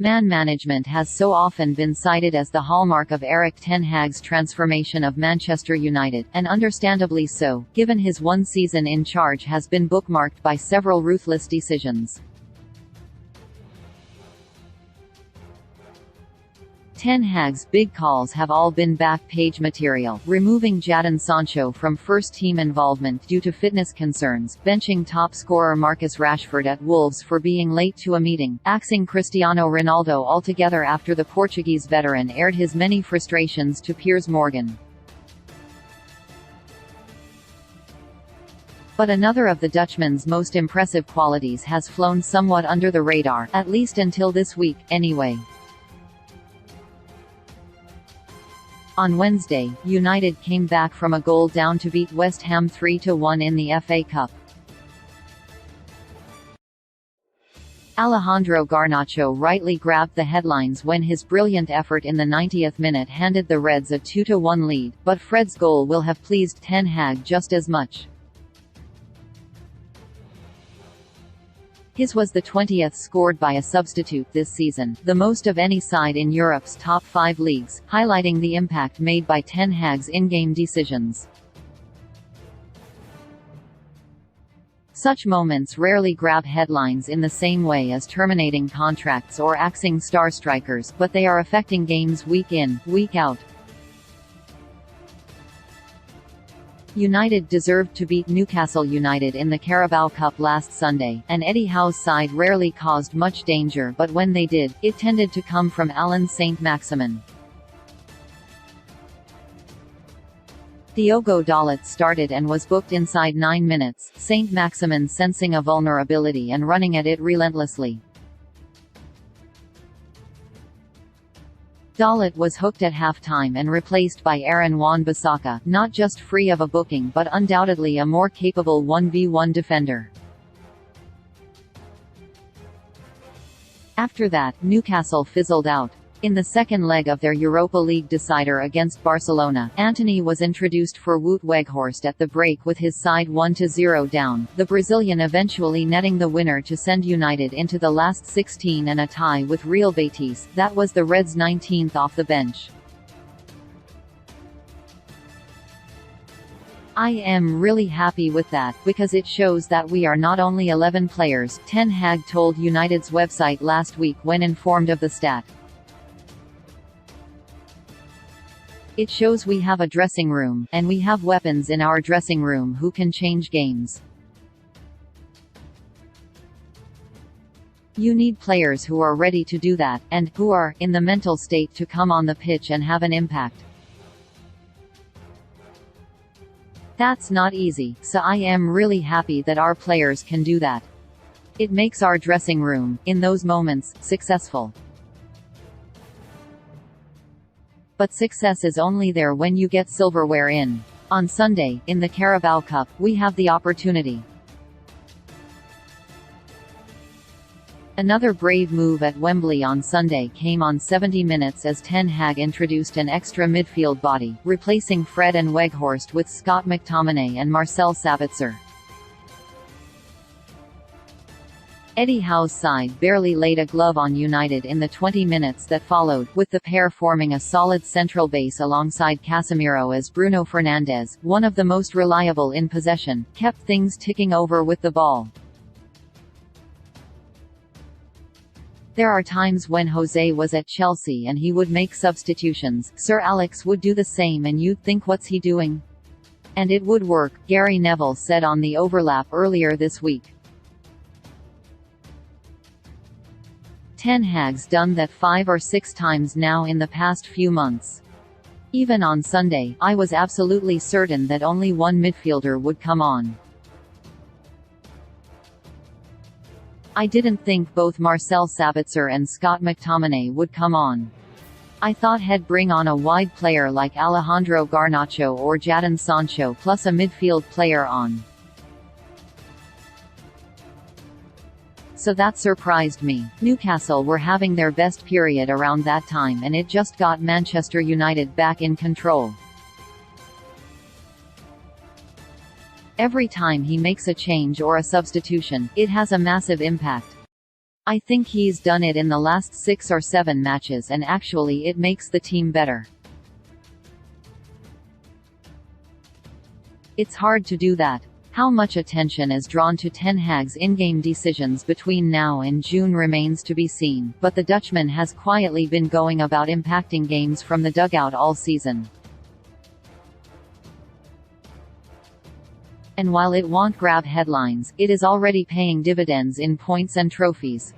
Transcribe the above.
Man management has so often been cited as the hallmark of Erik ten Hag's transformation of Manchester United, and understandably so, given his one season in charge has been bookmarked by several ruthless decisions. Ten Hag's big calls have all been back-page material, removing Jadon Sancho from first-team involvement due to fitness concerns, benching top scorer Marcus Rashford at Wolves for being late to a meeting, axing Cristiano Ronaldo altogether after the Portuguese veteran aired his many frustrations to Piers Morgan. But another of the Dutchman's most impressive qualities has flown somewhat under the radar, at least until this week, anyway. On Wednesday, United came back from a goal down to beat West Ham 3-1 in the FA Cup. Alejandro Garnacho rightly grabbed the headlines when his brilliant effort in the 90th minute handed the Reds a 2-1 lead, but Fred's goal will have pleased Ten Hag just as much. His was the 20th scored by a substitute this season, the most of any side in Europe's top 5 leagues, highlighting the impact made by Ten Hag's in-game decisions. Such moments rarely grab headlines in the same way as terminating contracts or axing star strikers, but they are affecting games week in, week out. United deserved to beat Newcastle United in the Carabao Cup last Sunday, and Eddie Howe's side rarely caused much danger, but when they did, it tended to come from Alan Saint-Maximin. Diogo Dalot started and was booked inside 9 minutes, Saint-Maximin sensing a vulnerability and running at it relentlessly. Dalot was hooked at half-time and replaced by Aaron Wan-Bissaka, not just free of a booking but undoubtedly a more capable 1v1 defender. After that, Newcastle fizzled out. In the second leg of their Europa League decider against Barcelona, Antony was introduced for Wout Weghorst at the break with his side 1-0 down, the Brazilian eventually netting the winner to send United into the last 16 and a tie with Real Betis. That was the Reds' 19th off the bench. I am really happy with that, because it shows that we are not only 11 players, Ten Hag told United's website last week when informed of the stat. It shows we have a dressing room, and we have weapons in our dressing room who can change games. You need players who are ready to do that, and who are in the mental state to come on the pitch and have an impact. That's not easy, so I am really happy that our players can do that. It makes our dressing room, in those moments, successful. But success is only there when you get silverware in. On Sunday, in the Carabao Cup, we have the opportunity. Another brave move at Wembley on Sunday came on 70 minutes as Ten Hag introduced an extra midfield body, replacing Fred and Weghorst with Scott McTominay and Marcel Sabitzer. Eddie Howe's side barely laid a glove on United in the 20 minutes that followed, with the pair forming a solid central base alongside Casemiro as Bruno Fernandes, one of the most reliable in possession, kept things ticking over with the ball. There are times when Jose was at Chelsea and he would make substitutions, Sir Alex would do the same and you'd think what's he doing? And it would work, Gary Neville said on The Overlap earlier this week. Ten Hag's done that 5 or 6 times now in the past few months. Even on Sunday, I was absolutely certain that only one midfielder would come on. I didn't think both Marcel Sabitzer and Scott McTominay would come on. I thought he'd bring on a wide player like Alejandro Garnacho or Jadon Sancho plus a midfield player on. So that surprised me. Newcastle were having their best period around that time and it just got Manchester United back in control. Every time he makes a change or a substitution, it has a massive impact. I think he's done it in the last 6 or 7 matches and actually it makes the team better. It's hard to do that. How much attention is drawn to Ten Hag's in-game decisions between now and June remains to be seen, but the Dutchman has quietly been going about impacting games from the dugout all season. And while it won't grab headlines, it is already paying dividends in points and trophies.